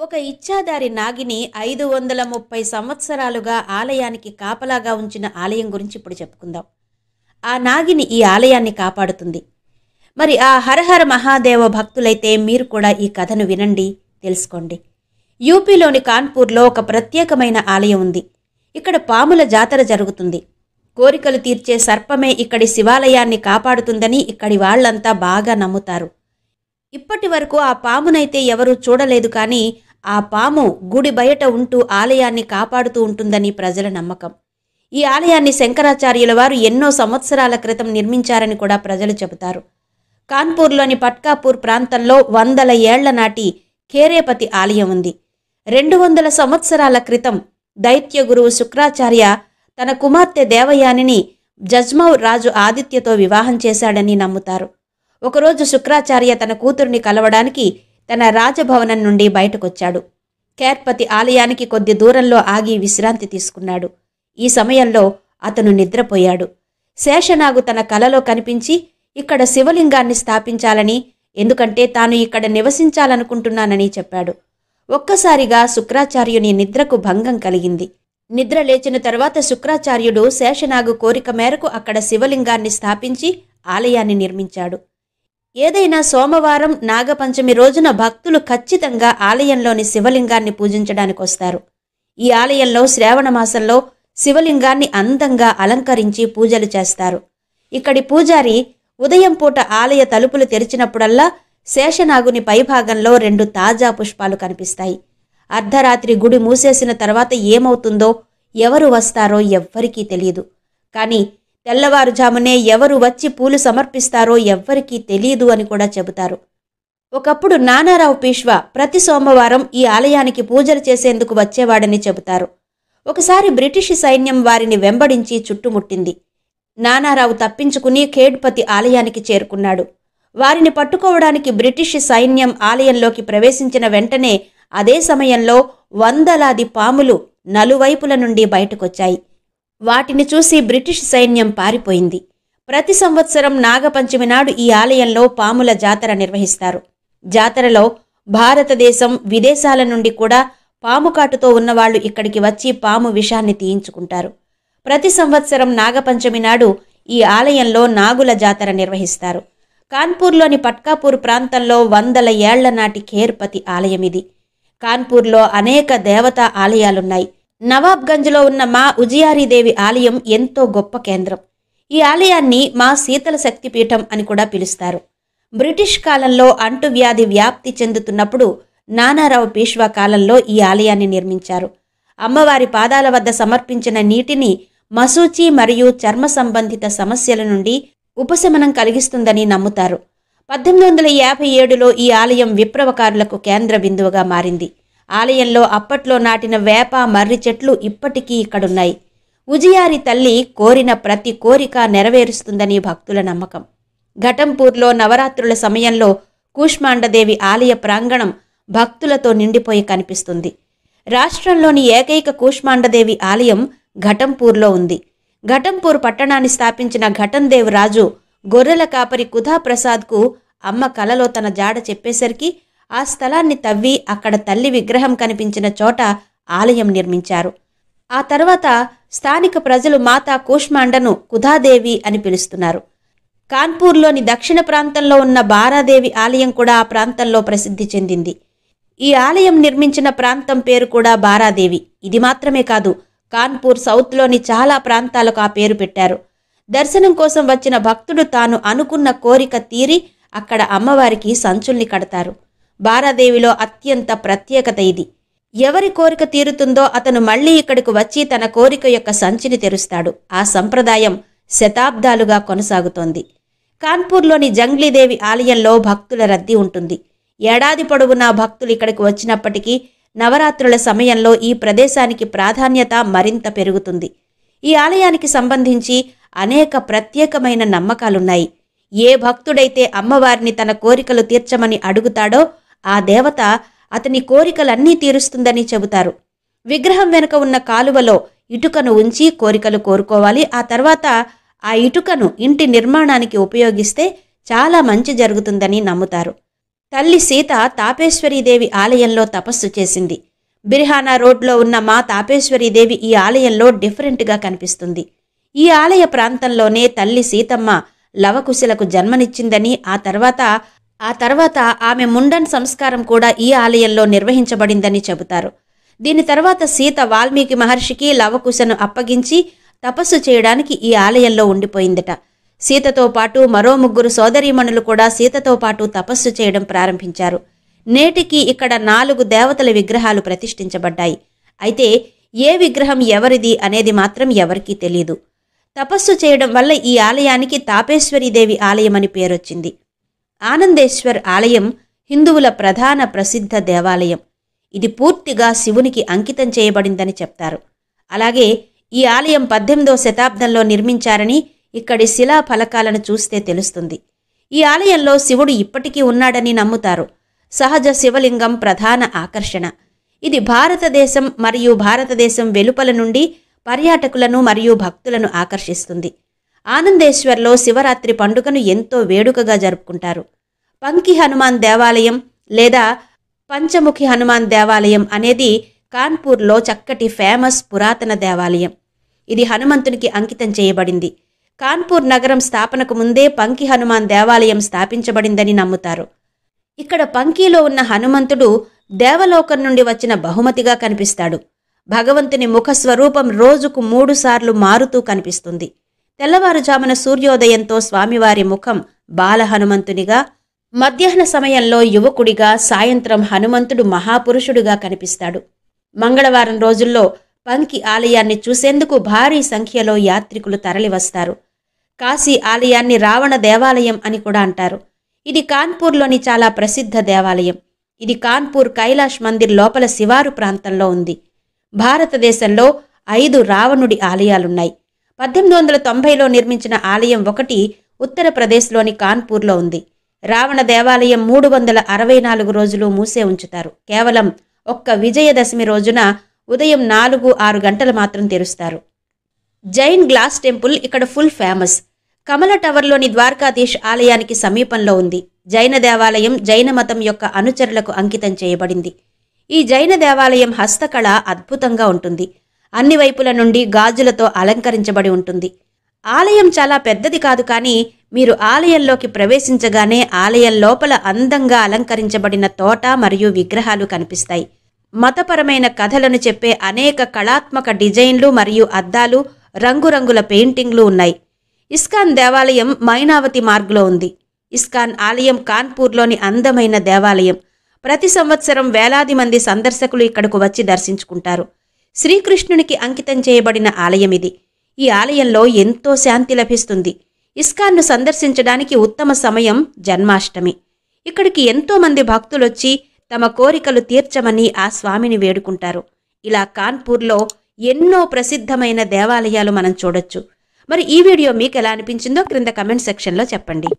ఒక ఇచ్చాదారి నాగిని 530 సంవత్సరాలుగా ఆలయానికి కాపలాగా ఉంచిన ఆలయం గురించి ఇప్పుడు చెప్పుకుందాం. ఆ నాగిని ఈ ఆలయాన్ని కాపాడుతుంది. మరి ఆ హరహర మహాదేవ భక్తులైతే మీరు కూడా ఈ కథను వినండి, తెలుసుకోండి. యూపీలోని కాన్పూర్లో ఒక ప్రత్యేకమైన ఆలయం ఉంది. ఇక్కడ పాముల జాతర జరుగుతుంది. కోరికలు తీర్చే సర్పమే ఇక్కడి శివాలయాన్ని కాపాడుతుందని ఇక్కడి వాళ్లంతా బాగా నమ్ముతారు. ఇప్పటి వరకు ఆ పామునైతే ఎవరూ చూడలేదు, కానీ ఆ పాము గుడి బయట ఉంటూ ఆలయాన్ని కాపాడుతూ ఉంటుందని ప్రజల నమ్మకం. ఈ ఆలయాన్ని శంకరాచార్యుల వారు ఎన్నో సంవత్సరాల క్రితం నిర్మించారని కూడా ప్రజలు చెబుతారు. కాన్పూర్లోని పట్కాపూర్ ప్రాంతంలో 100 ఏళ్ల నాటి ఖేరేపతి ఆలయం ఉంది. 200 సంవత్సరాల క్రితం దైత్య గురువు శుక్రాచార్య తన కుమార్తె దేవయానిని జజ్మౌ రాజు ఆదిత్యతో వివాహం చేశాడని నమ్ముతారు. ఒకరోజు శుక్రాచార్య తన కూతుర్ని కలవడానికి తన రాజభవనం నుండి బయటకొచ్చాడు. ఖేర్పతి ఆలయానికి కొద్ది దూరంలో ఆగి విశ్రాంతి తీసుకున్నాడు. ఈ సమయంలో అతను నిద్రపోయాడు. శేషనాగు తన కలలో కనిపించి ఇక్కడ శివలింగాన్ని స్థాపించాలని, ఎందుకంటే తాను ఇక్కడ నివసించాలనుకుంటున్నానని చెప్పాడు. ఒక్కసారిగా శుక్రాచార్యుని నిద్రకు భంగం కలిగింది. నిద్ర లేచిన తర్వాత శుక్రాచార్యుడు శేషనాగు కోరిక మేరకు అక్కడ శివలింగాన్ని స్థాపించి ఆలయాన్ని నిర్మించాడు. ఏదైనా సోమవారం, నాగపంచమి రోజున భక్తులు ఖచ్చితంగా ఆలయంలోని శివలింగాన్ని పూజించడానికి వస్తారు. ఈ ఆలయంలో శ్రావణ మాసంలో శివలింగాన్ని అందంగా అలంకరించి పూజలు చేస్తారు. ఇక్కడి పూజారి ఉదయం పూట ఆలయ తలుపులు తెరిచినప్పుడల్లా శేషనాగుని పైభాగంలో 2 తాజా పుష్పాలు కనిపిస్తాయి. అర్ధరాత్రి గుడి మూసేసిన తర్వాత ఏమవుతుందో, ఎవరు వస్తారో ఎవ్వరికీ తెలియదు. కానీ తెల్లవారుజామునే ఎవరు వచ్చి పూలు సమర్పిస్తారో ఎవ్వరికీ తెలియదు అని కూడా చెబుతారు. ఒకప్పుడు నానారావు పీష్వా ప్రతి సోమవారం ఈ ఆలయానికి పూజలు చేసేందుకు వచ్చేవాడని చెబుతారు. ఒకసారి బ్రిటిష్ సైన్యం వారిని వెంబడించి చుట్టుముట్టింది. నానారావు తప్పించుకుని ఖేడ్పతి ఆలయానికి చేరుకున్నాడు. వారిని పట్టుకోవడానికి బ్రిటిష్ సైన్యం ఆలయంలోకి ప్రవేశించిన వెంటనే అదే సమయంలో వందలాది పాములు నలువైపుల నుండి బయటకొచ్చాయి. వాటిని చూసి బ్రిటిష్ సైన్యం పారిపోయింది. ప్రతి సంవత్సరం నాగపంచమి నాడు ఈ ఆలయంలో పాముల జాతర నిర్వహిస్తారు. జాతరలో భారతదేశం, విదేశాల నుండి కూడా పాముకాటుతో ఉన్నవాళ్లు ఇక్కడికి వచ్చి పాము విషాన్ని తీయించుకుంటారు. ప్రతి సంవత్సరం నాగపంచమి నాడు ఈ ఆలయంలో నాగుల జాతర నిర్వహిస్తారు. కాన్పూర్లోని పట్కాపూర్ ప్రాంతంలో 100 ఏళ్ల నాటి ఖేర్పతి ఆలయం ఇది. కాన్పూర్లో అనేక దేవతా ఆలయాలున్నాయి. నవాబ్గంజ్లో ఉన్న మా ఉజియారీదేవి ఆలయం ఎంతో గొప్ప కేంద్రం. ఈ ఆలయాన్ని మా శీతల శక్తిపీఠం అని కూడా పిలుస్తారు. బ్రిటిష్ కాలంలో అంటువ్యాధి వ్యాప్తి చెందుతున్నప్పుడు నానారావు పీష్వా కాలంలో ఈ ఆలయాన్ని నిర్మించారు. అమ్మవారి పాదాల వద్ద సమర్పించిన నీటిని మసూచి మరియు చర్మ సంబంధిత సమస్యల నుండి ఉపశమనం కలిగిస్తుందని నమ్ముతారు. 1857లో ఈ ఆలయం విప్లవకారులకు కేంద్ర బిందువుగా మారింది. ఆలయంలో అప్పట్లో నాటిన వేప, మర్రి చెట్లు ఇప్పటికీ ఇక్కడున్నాయి. ఉజియారి తల్లి కోరిన ప్రతి కోరిక నెరవేరుస్తుందని భక్తుల నమ్మకం. ఘటంపూర్లో నవరాత్రుల సమయంలో కూష్మాండదేవి ఆలయ ప్రాంగణం భక్తులతో నిండిపోయి కనిపిస్తుంది. రాష్ట్రంలోని ఏకైక కూష్మాండదేవి ఆలయం ఘటంపూర్లో ఉంది. ఘటంపూర్ పట్టణాన్ని స్థాపించిన ఘటందేవ్ రాజు గొర్రెల కాపరి కుధా ప్రసాద్కు అమ్మ కలలో తన జాడ చెప్పేసరికి ఆ స్థలాన్ని తవ్వి అక్కడ తల్లి విగ్రహం కనిపించిన చోట ఆలయం నిర్మించారు. ఆ తర్వాత స్థానిక ప్రజలు మాతా కూష్మాండను కుధాదేవి అని పిలుస్తున్నారు. కాన్పూర్లోని దక్షిణ ప్రాంతంలో ఉన్న బారాదేవి ఆలయం కూడా ఆ ప్రాంతంలో ప్రసిద్ధి చెందింది. ఈ ఆలయం నిర్మించిన ప్రాంతం పేరు కూడా బారాదేవి. ఇది మాత్రమే కాదు, కాన్పూర్ సౌత్లోని చాలా ప్రాంతాలకు ఆ పేరు పెట్టారు. దర్శనం కోసం వచ్చిన భక్తుడు తాను అనుకున్న కోరిక తీరి అక్కడ అమ్మవారికి సంచుల్ని కడతారు. బారాదేవిలో అత్యంత ప్రత్యేకత ఇది. ఎవరి కోరిక తీరుతుందో అతను మళ్లీ ఇక్కడికి వచ్చి తన కోరిక యొక్క సంచిని తెరుస్తాడు. ఆ సంప్రదాయం శతాబ్దాలుగా కొనసాగుతోంది. కాన్పూర్లోని జంగ్లీదేవి ఆలయంలో భక్తుల రద్దీ ఉంటుంది. ఏడాది పొడవునా భక్తులు ఇక్కడికి వచ్చినప్పటికీ నవరాత్రుల సమయంలో ఈ ప్రదేశానికి ప్రాధాన్యత మరింత పెరుగుతుంది. ఈ ఆలయానికి సంబంధించి అనేక ప్రత్యేకమైన నమ్మకాలున్నాయి. ఏ భక్తుడైతే అమ్మవారిని తన కోరికలు తీర్చమని అడుగుతాడో ఆ దేవత అతని కోరికలన్నీ తీరుస్తుందని చెబుతారు. విగ్రహం వెనుక ఉన్న కాలువలో ఇటుకను ఉంచి కోరికలు కోరుకోవాలి. ఆ తర్వాత ఆ ఇటుకను ఇంటి నిర్మాణానికి ఉపయోగిస్తే చాలా మంచి జరుగుతుందని నమ్ముతారు. తల్లి సీత తాపేశ్వరీదేవి ఆలయంలో తపస్సు చేసింది. బిర్హానా రోడ్లో ఉన్న మా తాపేశ్వరీదేవి ఈ ఆలయంలో డిఫరెంట్గా కనిపిస్తుంది. ఈ ఆలయ ప్రాంతంలోనే తల్లి సీతమ్మ లవకుశలకు జన్మనిచ్చిందని, ఆ తర్వాత ఆమె ముండన్ సంస్కారం కూడా ఈ ఆలయంలో నిర్వహించబడిందని చెబుతారు. దీని తర్వాత సీత వాల్మీకి మహర్షికి లవకుశను అప్పగించి తపస్సు చేయడానికి ఈ ఆలయంలో ఉండిపోయిందట. సీతతో పాటు మరో 3 సోదరీమణులు కూడా సీతతో పాటు తపస్సు చేయడం ప్రారంభించారు. నేటికి ఇక్కడ 4 దేవతల విగ్రహాలు ప్రతిష్ఠించబడ్డాయి. అయితే ఏ విగ్రహం ఎవరిది అనేది మాత్రం ఎవరికీ తెలీదు. తపస్సు చేయడం వల్ల ఈ ఆలయానికి తాపేశ్వరీదేవి ఆలయం అని పేరొచ్చింది. ఆనందేశ్వర్ ఆలయం హిందువుల ప్రధాన ప్రసిద్ధ దేవాలయం. ఇది పూర్తిగా శివునికి అంకితం చేయబడిందని చెప్తారు. అలాగే ఈ ఆలయం 18వ శతాబ్దంలో నిర్మించారని ఇక్కడి శిలా ఫలకాలను చూస్తే తెలుస్తుంది. ఈ ఆలయంలో శివుడు ఇప్పటికీ ఉన్నాడని నమ్ముతారు. సహజ శివలింగం ప్రధాన ఆకర్షణ. ఇది భారతదేశం మరియు భారతదేశం వెలుపల నుండి పర్యాటకులను మరియు భక్తులను ఆకర్షిస్తుంది. ఆనందేశ్వర్లో శివరాత్రి పండుగను ఎంతో వేడుకగా జరుపుకుంటారు. పంకి హనుమాన్ దేవాలయం లేదా పంచముఖి హనుమాన్ దేవాలయం అనేది కాన్పూర్లో చక్కటి ఫేమస్ పురాతన దేవాలయం. ఇది హనుమంతునికి అంకితం చేయబడింది. కాన్పూర్ నగరం స్థాపనకు ముందే పంకి హనుమాన్ దేవాలయం స్థాపించబడిందని నమ్ముతారు. ఇక్కడ పంకీలో ఉన్న హనుమంతుడు దేవలోకం నుండి వచ్చిన బహుమతిగా కనిపిస్తాడు. భగవంతుని ముఖస్వరూపం రోజుకు 3 సార్లు మారుతూ కనిపిస్తుంది. తెల్లవారుజామున సూర్యోదయంతో స్వామివారి ముఖం బాల హనుమంతునిగా, మధ్యాహ్న సమయంలో యువకుడిగా, సాయంత్రం హనుమంతుడు మహాపురుషుడిగా కనిపిస్తాడు. మంగళవారం రోజుల్లో పంకి ఆలయాన్ని చూసేందుకు భారీ సంఖ్యలో యాత్రికులు తరలివస్తారు. కాశీ ఆలయాన్ని రావణ దేవాలయం అని కూడా అంటారు. ఇది కాన్పూర్లోని చాలా ప్రసిద్ధ దేవాలయం. ఇది కాన్పూర్ కైలాష్ మందిర్ లోపల శివారు ప్రాంతంలో ఉంది. భారతదేశంలో 5 రావణుడి ఆలయాలున్నాయి. 1890లో నిర్మించిన ఆలయం ఒకటి ఉత్తరప్రదేశ్లోని కాన్పూర్లో ఉంది. రావణ దేవాలయం 364 రోజులు మూసే ఉంచుతారు. కేవలం ఒక్క విజయదశమి రోజున ఉదయం 4-6 గంటలు మాత్రం తెరుస్తారు. జైన్ గ్లాస్ టెంపుల్ ఇక్కడ ఫుల్ ఫేమస్. కమల టవర్లోని ద్వారకాధీష్ ఆలయానికి సమీపంలో ఉంది. జైన దేవాలయం జైన మతం యొక్క అనుచరులకు అంకితం చేయబడింది. ఈ జైన దేవాలయం హస్తకళ అద్భుతంగా ఉంటుంది. అన్ని వైపుల నుండి గాజులతో అలంకరించబడి ఉంటుంది. ఆలయం చాలా పెద్దది కాదు, కానీ మీరు ఆలయంలోకి ప్రవేశించగానే ఆలయం లోపల అందంగా అలంకరించబడిన తోట మరియు విగ్రహాలు కనిపిస్తాయి. మతపరమైన కథలను చెప్పే అనేక కళాత్మక డిజైన్లు మరియు అద్దాలు, రంగురంగుల పెయింటింగ్లు ఉన్నాయి. ఇస్కాన్ దేవాలయం మైనావతి మార్గ్లో ఉంది. ఇస్కాన్ ఆలయం కాన్పూర్లోని అందమైన దేవాలయం. ప్రతి సంవత్సరం వేలాది మంది సందర్శకులు ఇక్కడకు వచ్చి దర్శించుకుంటారు. శ్రీకృష్ణునికి అంకితం చేయబడిన ఆలయం ఇది. ఈ ఆలయంలో ఎంతో శాంతి లభిస్తుంది. ఇస్కాన్ను సందర్శించడానికి ఉత్తమ సమయం జన్మాష్టమి. ఇక్కడికి ఎంతో మంది భక్తులొచ్చి తమ కోరికలు తీర్చమని ఆ స్వామిని వేడుకుంటారు. ఇలా కాన్పూర్లో ఎన్నో ప్రసిద్ధమైన దేవాలయాలు మనం చూడొచ్చు. మరి ఈ వీడియో మీకు ఎలా అనిపించిందో క్రింద కమెంట్ సెక్షన్లో చెప్పండి.